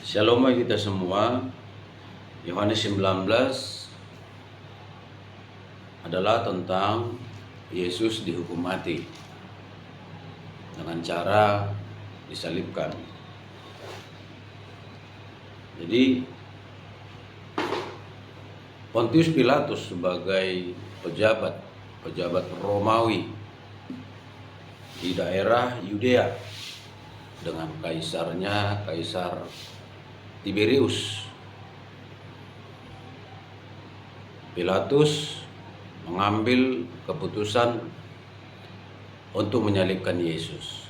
Shalom bagi kita semua. Yohanes 19 adalah tentang Yesus dihukum mati dengan cara disalibkan. Jadi Pontius Pilatus sebagai pejabat Romawi di daerah Yudea dengan kaisarnya, Kaisar Tiberius. Pilatus mengambil keputusan untuk menyalibkan Yesus.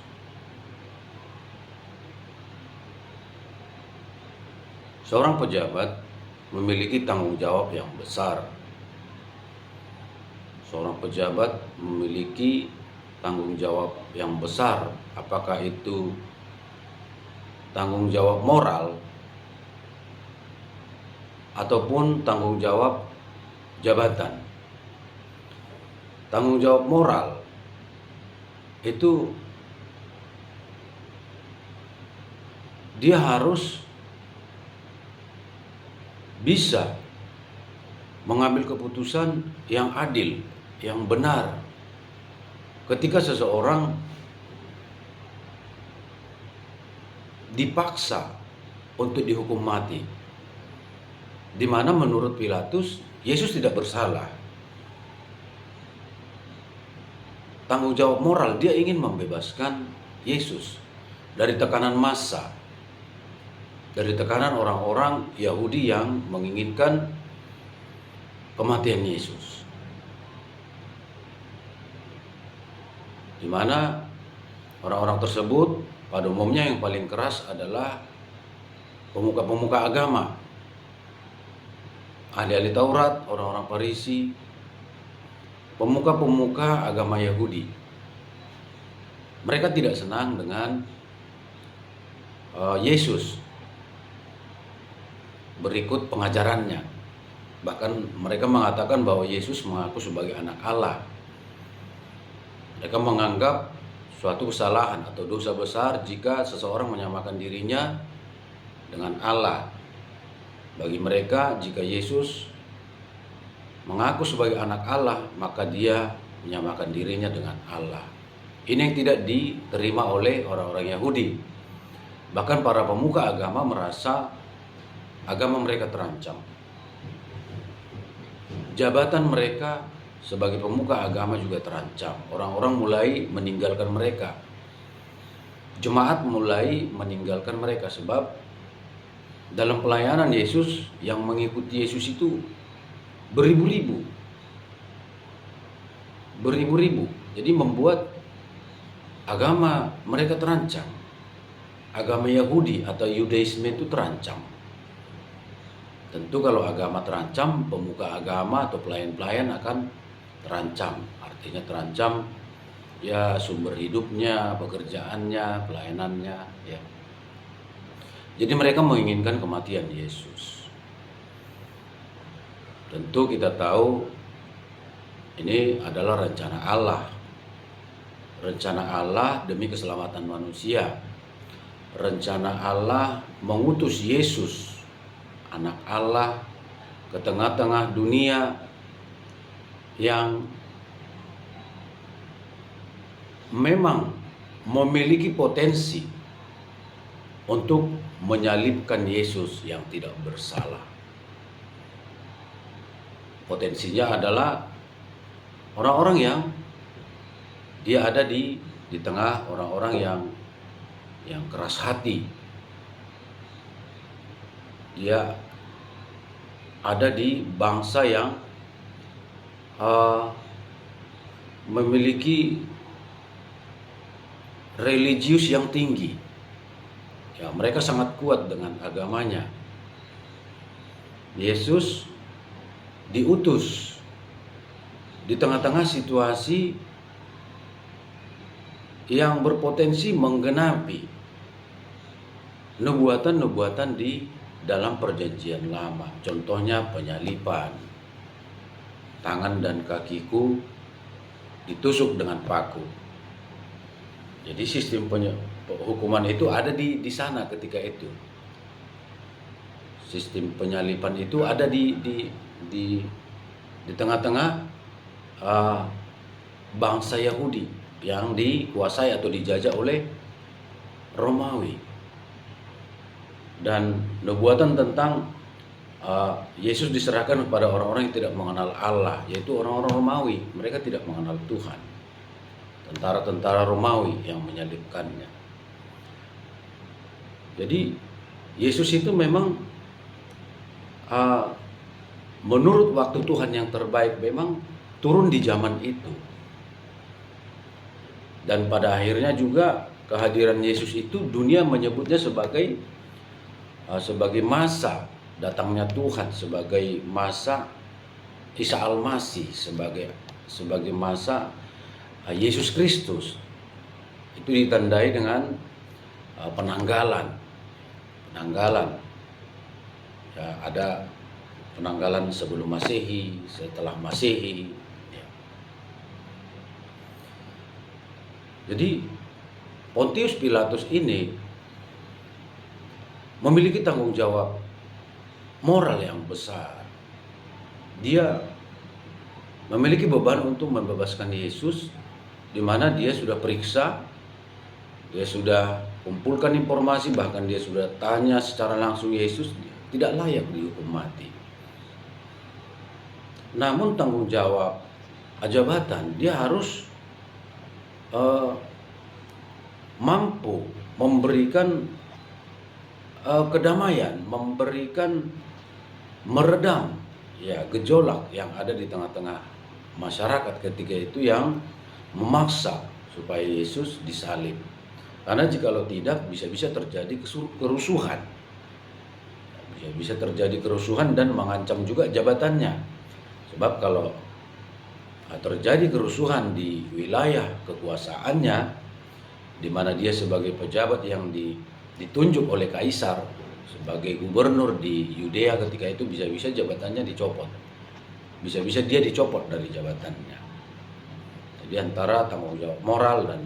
Seorang pejabat memiliki tanggung jawab yang besar. Seorang pejabat memiliki tanggung jawab yang besar, apakah itu tanggung jawab moral ataupun tanggung jawab jabatan. Tanggung jawab moral itu dia harus bisa mengambil keputusan yang adil, yang benar. Ketika seseorang dipaksa untuk dihukum mati, di mana menurut Pilatus Yesus tidak bersalah. Tanggung jawab moral, dia ingin membebaskan Yesus dari tekanan massa, dari tekanan orang-orang Yahudi yang menginginkan kematian Yesus. Di mana orang-orang tersebut pada umumnya yang paling keras adalah pemuka-pemuka agama, ahli-ahli Taurat, orang-orang Farisi, pemuka-pemuka agama Yahudi. Mereka tidak senang dengan Yesus berikut pengajarannya. Bahkan mereka mengatakan bahwa Yesus mengaku sebagai anak Allah. Mereka menganggap suatu kesalahan atau dosa besar jika seseorang menyamakan dirinya dengan Allah. Bagi mereka, jika Yesus mengaku sebagai anak Allah, maka dia menyamakan dirinya dengan Allah. Ini yang tidak diterima oleh orang-orang Yahudi. Bahkan para pemuka agama merasa agama mereka terancam. Jabatan mereka sebagai pemuka agama juga terancam. Orang-orang mulai meninggalkan mereka. Jemaat mulai meninggalkan mereka sebab dalam pelayanan Yesus, yang mengikuti Yesus itu beribu-ribu. Jadi membuat agama mereka terancam. Agama Yahudi atau Yudaisme itu terancam. Tentu kalau agama terancam, pemuka agama atau pelayan-pelayan akan terancam. Artinya terancam ya sumber hidupnya, pekerjaannya, pelayanannya, ya. Jadi mereka menginginkan kematian Yesus. Tentu kita tahu ini adalah rencana Allah. Rencana Allah demi keselamatan manusia. Rencana Allah mengutus Yesus, anak Allah, ke tengah-tengah dunia yang memang memiliki potensi untuk menyalibkan Yesus yang tidak bersalah. Potensinya adalah orang-orang yang dia ada di tengah orang-orang yang keras hati. Dia ada di bangsa yang memiliki religius yang tinggi. Ya, mereka sangat kuat dengan agamanya. Yesus diutus di tengah-tengah situasi yang berpotensi menggenapi nubuatan-nubuatan di dalam perjanjian lama. Contohnya penyaliban, tangan dan kakiku ditusuk dengan paku. Jadi sistem hukuman itu ada di sana ketika itu. sistem penyalipan itu ada di tengah-tengah bangsa Yahudi yang dikuasai atau dijajah oleh Romawi. Dan nubuatan tentang Yesus diserahkan kepada orang-orang yang tidak mengenal Allah, yaitu orang-orang Romawi. Mereka tidak mengenal Tuhan. Tentara-tentara Romawi yang menyalibkannya. Jadi Yesus itu memang menurut waktu Tuhan yang terbaik memang turun di zaman itu. Dan pada akhirnya juga kehadiran Yesus itu dunia menyebutnya sebagai masa datangnya Tuhan, sebagai masa Isa Al-Masih, sebagai masa Yesus Kristus. Itu ditandai dengan penanggalan. Ya, ada penanggalan sebelum Masehi, setelah Masehi. Ya. Jadi Pontius Pilatus ini memiliki tanggung jawab moral yang besar. Dia memiliki beban untuk membebaskan Yesus, di mana dia sudah periksa, dia sudah kumpulkan informasi, bahkan dia sudah tanya secara langsung Yesus tidak layak dihukum mati. Namun tanggung jawab jabatan, dia harus mampu memberikan kedamaian, meredam ya gejolak yang ada di tengah-tengah masyarakat ketika itu yang memaksa supaya Yesus disalib. Karena jikalau tidak bisa-bisa terjadi kerusuhan. Bisa terjadi kerusuhan dan mengancam juga jabatannya. Sebab kalau terjadi kerusuhan di wilayah kekuasaannya, di mana dia sebagai pejabat yang ditunjuk oleh Kaisar sebagai gubernur di Yudea ketika itu, bisa-bisa jabatannya dicopot. Bisa-bisa dia dicopot dari jabatannya. Jadi antara tanggung jawab moral dan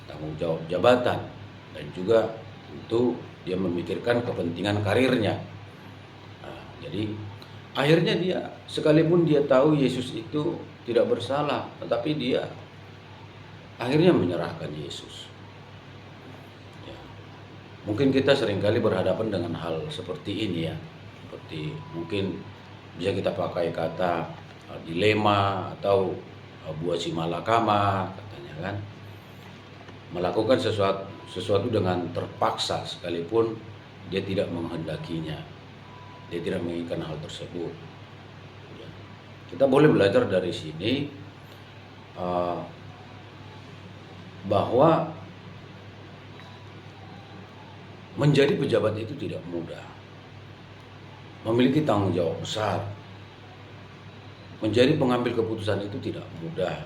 tanggung jawab jabatan, dan juga tentu dia memikirkan kepentingan karirnya. Nah, jadi akhirnya dia, sekalipun dia tahu Yesus itu tidak bersalah, tetapi dia akhirnya menyerahkan Yesus. Ya. Mungkin kita seringkali berhadapan dengan hal seperti ini ya, seperti mungkin bisa kita pakai kata dilema atau buah si malakama katanya kan. Melakukan sesuatu dengan terpaksa sekalipun dia tidak menghendakinya, dia tidak menginginkan hal tersebut. Kita boleh belajar dari sini bahwa menjadi pejabat itu tidak mudah, memiliki tanggung jawab besar. Menjadi pengambil keputusan itu tidak mudah.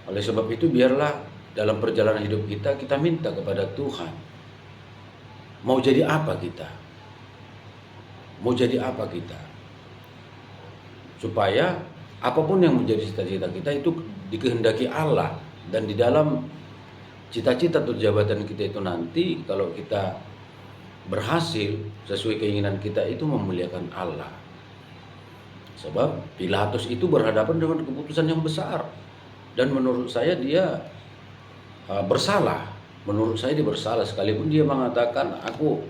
Oleh sebab itu biarlah dalam perjalanan hidup kita minta kepada Tuhan, mau jadi apa kita? Mau jadi apa kita? Supaya apapun yang menjadi cita-cita kita itu dikehendaki Allah, dan di dalam cita-cita atau jabatan kita itu nanti kalau kita berhasil sesuai keinginan kita itu memuliakan Allah. Sebab Pilatus itu berhadapan dengan keputusan yang besar, dan menurut saya dia bersalah. Menurut saya dia bersalah, sekalipun dia mengatakan aku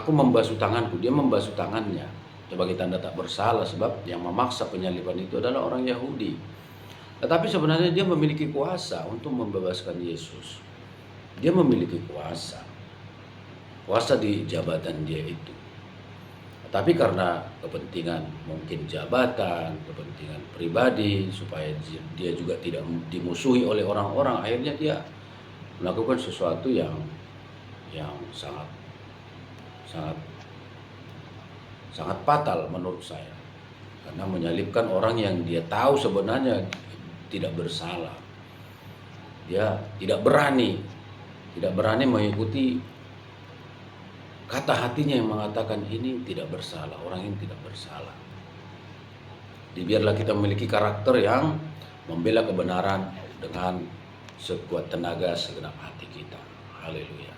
membasuh tanganku, dia membasuh tangannya sebagai tanda tak bersalah, sebab yang memaksa penyaliban itu adalah orang Yahudi. Tetapi sebenarnya dia memiliki kuasa untuk membebaskan Yesus. Dia memiliki kuasa di jabatan dia itu. Tapi karena kepentingan mungkin jabatan, kepentingan pribadi, supaya dia juga tidak dimusuhi oleh orang-orang, akhirnya dia melakukan sesuatu yang sangat fatal menurut saya. Karena menyalibkan orang yang dia tahu sebenarnya tidak bersalah. Dia tidak berani mengikuti kata hatinya yang mengatakan ini tidak bersalah, orang ini tidak bersalah. Biarlah kita memiliki karakter yang membela kebenaran dengan sekuat tenaga segenap hati kita. Haleluya.